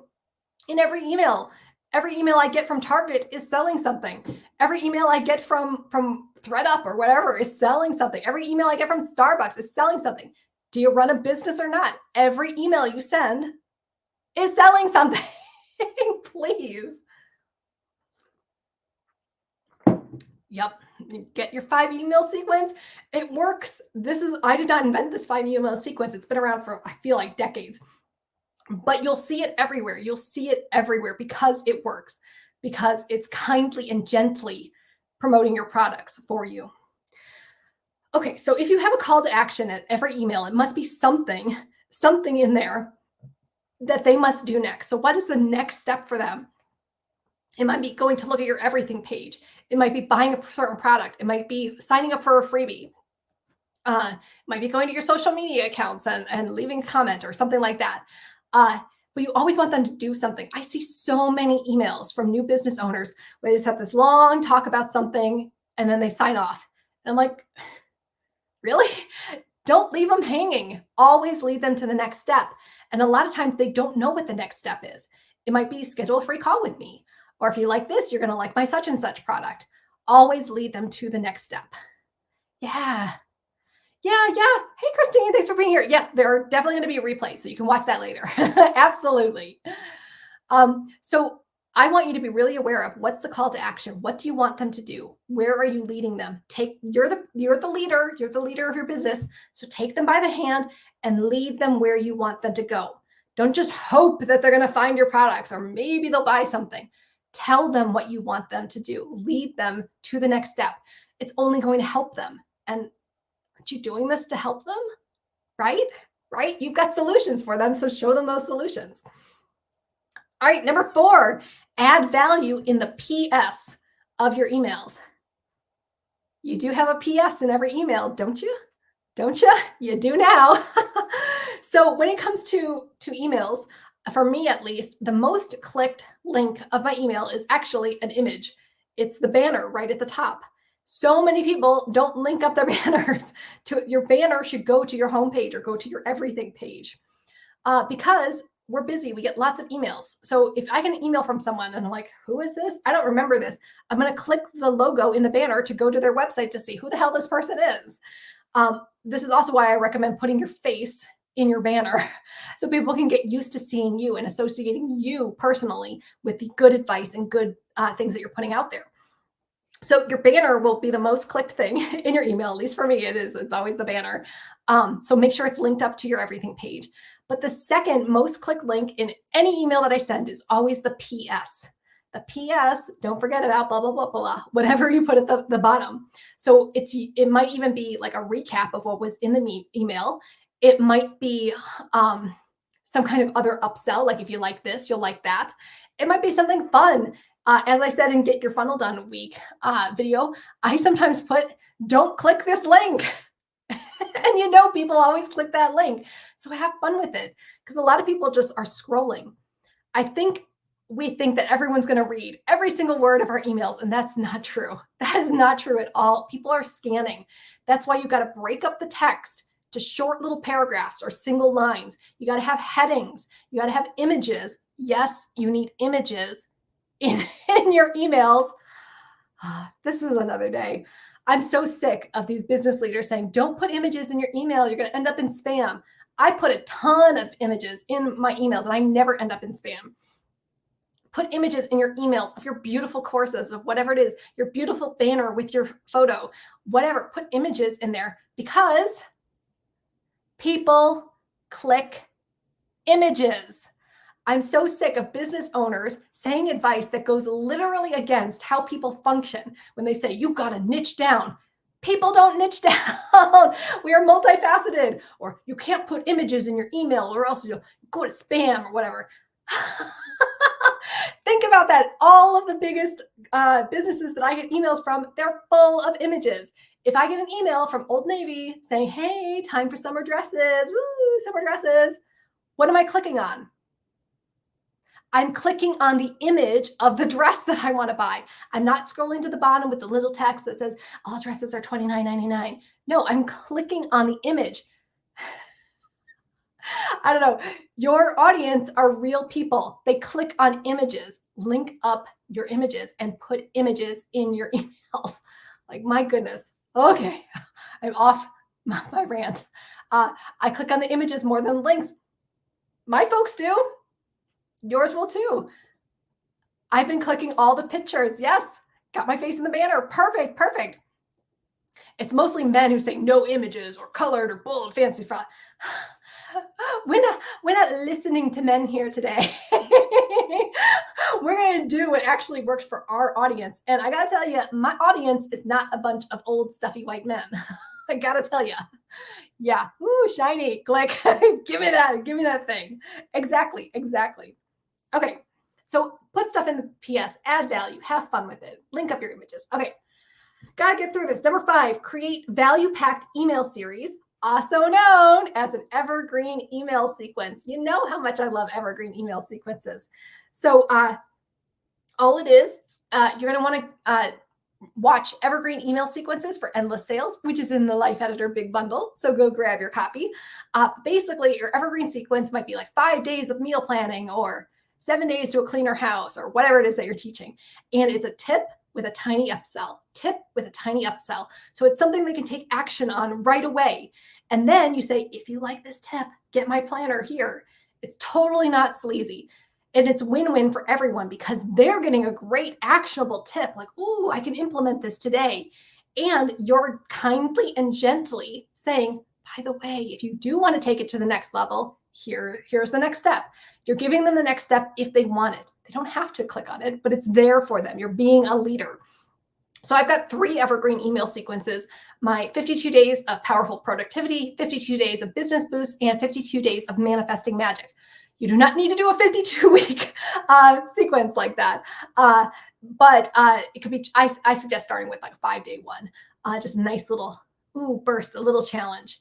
in every email. Every email I get from Target is selling something. Every email I get from ThreadUp or whatever is selling something. Every email I get from Starbucks is selling something. Do you run a business or not? Every email you send is selling something. Please. Yep. Get your 5 email sequence. It works. I did not invent this 5 email sequence. It's been around for, I feel like, decades, but you'll see it everywhere. You'll see it everywhere because it works, because it's kindly and gently promoting your products for you. Okay, so if you have a call to action at every email, it must be something in there that they must do next. So what is the next step for them? It might be going to look at your everything page. It might be buying a certain product. It might be signing up for a freebie. It might be going to your social media accounts and leaving a comment or something like that. But you always want them to do something. I see so many emails from new business owners where they just have this long talk about something and then they sign off. And I'm like, really? Don't leave them hanging. Always lead them to the next step. And a lot of times they don't know what the next step is. It might be schedule a free call with me. Or if you like this, you're going to like my such and such product. Always lead them to the next step. Yeah. Hey, Christine, thanks for being here. Yes, there are definitely going to be a replay, so you can watch that later. Absolutely. So I want you to be really aware of what's the call to action. What do you want them to do? Where are you leading them? You're the leader. You're the leader of your business. So take them by the hand and lead them where you want them to go. Don't just hope that they're going to find your products or maybe they'll buy something. Tell them what you want them to do. Lead them to the next step. It's only going to help them. And aren't you doing this to help them? Right? You've got solutions for them, so show them those solutions. All right, number 4, add value in the PS of your emails. You do have a PS in every email, don't you? Don't you? You do now. So when it comes to emails, for me at least, the most clicked link of my email is actually an image. It's the banner right at the top. So many people don't link up their banners to your banner should go to your homepage or go to your everything page because we're busy. We get lots of emails. So if I get an email from someone and I'm like, who is this? I don't remember this. I'm going to click the logo in the banner to go to their website to see who the hell this person is. This is also why I recommend putting your face in your banner so people can get used to seeing you and associating you personally with the good advice and good things that you're putting out there. So your banner will be the most clicked thing in your email. At least for me, it is. It's always the banner. So make sure it's linked up to your everything page. But the second most clicked link in any email that I send is always the PS. The PS, don't forget about blah, blah, blah, blah, whatever you put at the bottom. So it might even be like a recap of what was in the email. It might be some kind of other upsell, like if you like this, you'll like that. It might be something fun. As I said in Get Your Funnel Done Week video, I sometimes put, don't click this link. And people always click that link. So have fun with it because a lot of people just are scrolling. We think that everyone's going to read every single word of our emails, and that's not true. That is not true at all. People are scanning. That's why you got to break up the text to short little paragraphs or single lines. You got to have headings. You got to have images. Yes, you need images in your emails. This is another day. I'm so sick of these business leaders saying, don't put images in your email. You're going to end up in spam. I put a ton of images in my emails and I never end up in spam. Put images in your emails of your beautiful courses, of whatever it is, your beautiful banner with your photo, whatever. Put images in there because people click images. I'm so sick of business owners saying advice that goes literally against how people function when they say, you got to niche down. People don't niche down. We are multifaceted. Or you can't put images in your email or else you'll go to spam or whatever. Think about that. All of the biggest businesses that I get emails from, they're full of images. If I get an email from Old Navy saying, hey, time for summer dresses, woo, summer dresses, what am I clicking on? I'm clicking on the image of the dress that I want to buy. I'm not scrolling to the bottom with the little text that says all dresses are $29.99. No, I'm clicking on the image. I don't know. Your audience are real people. They click on images. Link up your images and put images in your emails. Like, my goodness. Okay, I'm off my rant. I click on the images more than links. My folks do. Yours will too. I've been clicking all the pictures. Yes. Got my face in the banner. Perfect. Perfect. It's mostly men who say no images or colored or bold, fancy font. We're not listening to men here today. We're going to do what actually works for our audience. And I got to tell you, my audience is not a bunch of old, stuffy white men. I got to tell you. Yeah. Ooh, shiny. Click. Give me that. Give me that thing. Exactly. Exactly. Okay. So put stuff in the PS, add value, have fun with it, link up your images. Okay. Got to get through this. Number 5, create value-packed email series, also known as an evergreen email sequence. You know how much I love evergreen email sequences. So all it is, you're going to want to watch evergreen email sequences for endless sales, which is in the Life Editor Big Bundle. So go grab your copy. Basically, your evergreen sequence might be like 5 days of meal planning or 7 days to a cleaner house or whatever it is that you're teaching. And it's a tip with a tiny upsell, tip with a tiny upsell. So it's something they can take action on right away. And then you say, if you like this tip, get my planner here. It's totally not sleazy. And it's win-win for everyone because they're getting a great actionable tip like, ooh, I can implement this today. And you're kindly and gently saying, by the way, if you do want to take it to the next level, here's the next step. You're giving them the next step if they want it. They don't have to click on it, but it's there for them. You're being a leader. So I've got 3 evergreen email sequences, my 52 days of powerful productivity, 52 days of business boost, and 52 days of manifesting magic. You do not need to do a 52-week sequence like that. But it could be, I suggest starting with like a 5-day one, just a nice little burst, a little challenge.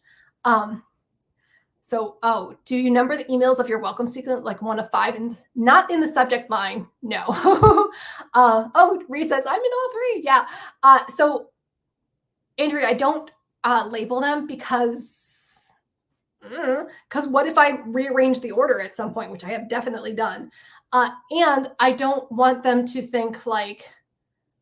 So, do you number the emails of your welcome sequence like 1 of 5 and not in the subject line? No. Ree says, I'm in all 3. Yeah. So, Andrea, I don't label them because what if I rearrange the order at some point, which I have definitely done. And I don't want them to think like,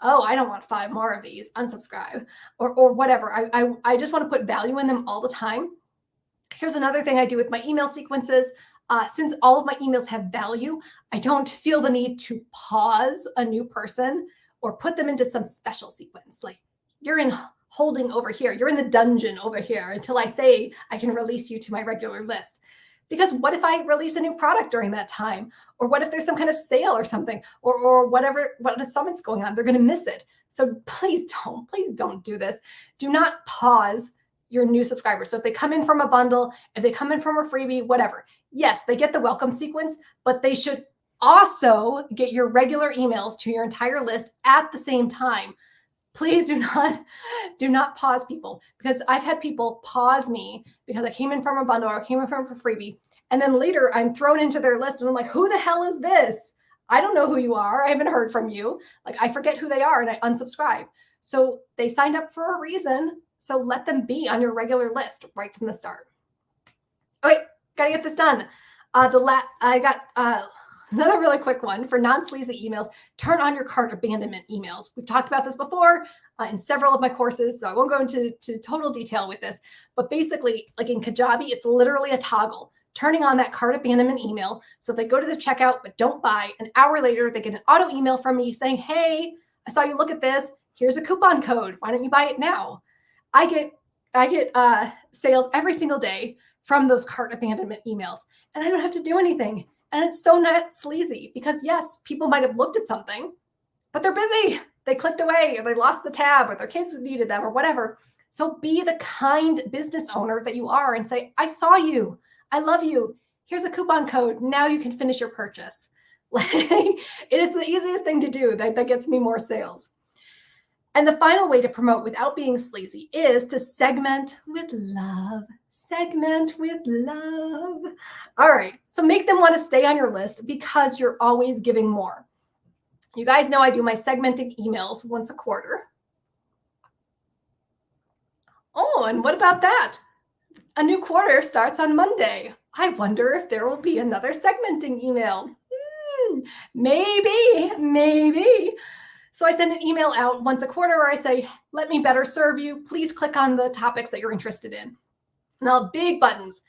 oh, I don't want 5 more of these, unsubscribe or whatever. I just want to put value in them all the time. Here's another thing I do with my email sequences. Since all of my emails have value, I don't feel the need to pause a new person or put them into some special sequence. Like you're in holding over here, you're in the dungeon over here until I say I can release you to my regular list. Because what if I release a new product during that time? Or what if there's some kind of sale or something, or whatever, what a summit's going on, they're going to miss it. So please don't do this. Do not pause your new subscribers. So if they come in from a bundle, if they come in from a freebie, whatever, yes, they get the welcome sequence, but they should also get your regular emails to your entire list at the same time. Please do not pause people, because I've had people pause me because I came in from a bundle or came in from a freebie. And then later I'm thrown into their list and I'm like, who the hell is this? I don't know who you are. I haven't heard from you. Like I forget who they are and I unsubscribe. So they signed up for a reason. So let them be on your regular list right from the start. Okay, gotta get this done. I got another really quick one for non-sleazy emails. Turn on your cart abandonment emails. We've talked about this before in several of my courses, so I won't go into total detail with this. But basically, like in Kajabi, it's literally a toggle. Turning on that cart abandonment email. So if they go to the checkout but don't buy, an hour later, they get an auto email from me saying, hey, I saw you look at this. Here's a coupon code. Why don't you buy it now? I get sales every single day from those cart abandonment emails, and I don't have to do anything. And it's so not sleazy because yes, people might have looked at something, but they're busy. They clicked away or they lost the tab or their kids needed them or whatever. So be the kind business owner that you are and say, I saw you. I love you. Here's a coupon code. Now you can finish your purchase. Like, it is the easiest thing to do that gets me more sales. And the final way to promote without being sleazy is to segment with love. Segment with love. All right. So make them want to stay on your list because you're always giving more. You guys know I do my segmenting emails once a quarter. Oh, and what about that? A new quarter starts on Monday. I wonder if there will be another segmenting email. Maybe. So I send an email out once a quarter where I say, let me better serve you. Please click on the topics that you're interested in. Now, big buttons.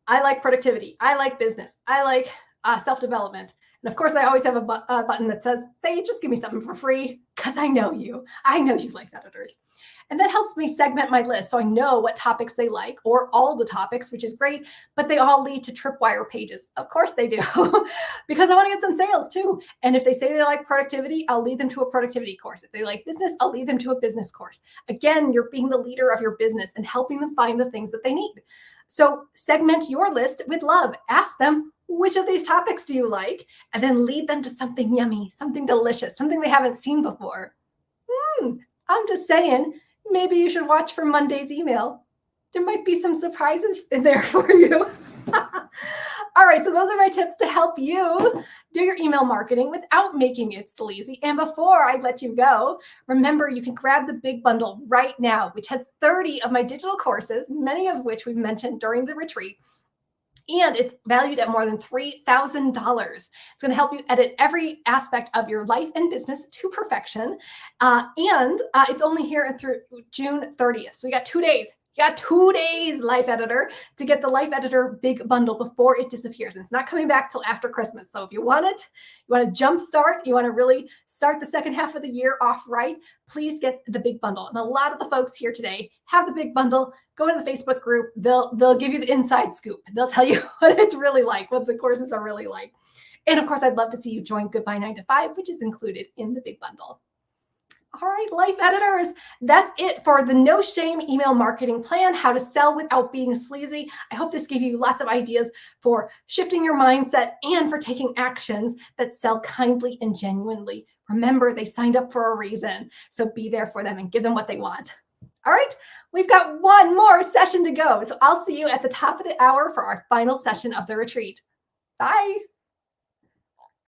I like productivity. I like business. I like self-development. And of course, I always have a button that says, say, just give me something for free, because I know you. I know you life editors. And that helps me segment my list so I know what topics they like, or all the topics, which is great, but they all lead to tripwire pages. Of course they do, because I want to get some sales too. And if they say they like productivity, I'll lead them to a productivity course. If they like business, I'll lead them to a business course. Again, you're being the leader of your business and helping them find the things that they need. So segment your list with love. Ask them, which of these topics do you like? And then lead them to something yummy, something delicious, something they haven't seen before. I'm just saying, maybe you should watch for Monday's email. There might be some surprises in there for you. All right, so those are my tips to help you do your email marketing without making it sleazy. And before I let you go, remember you can grab the big bundle right now, which has 30 of my digital courses, many of which we've mentioned during the retreat. And it's valued at more than $3,000. It's going to help you edit every aspect of your life and business to perfection. And it's only here through June 30th. So you got 2 days. You got 2 days, Life Editor, to get the Life Editor big bundle before it disappears. And it's not coming back till after Christmas. So if you want it, you want to jumpstart, you want to really start the second half of the year off right, please get the big bundle. And a lot of the folks here today have the big bundle. Go into the Facebook group. They'll give you the inside scoop. They'll tell you what it's really like, what the courses are really like. And of course, I'd love to see you join Goodbye 9 to 5, which is included in the big bundle. All right, Life Editors, that's it for the No Shame Email Marketing Plan, how to sell without being sleazy. I hope this gave you lots of ideas for shifting your mindset and for taking actions that sell kindly and genuinely. Remember, they signed up for a reason, so be there for them and give them what they want. All right, we've got one more session to go, so I'll see you at the top of the hour for our final session of the retreat. Bye.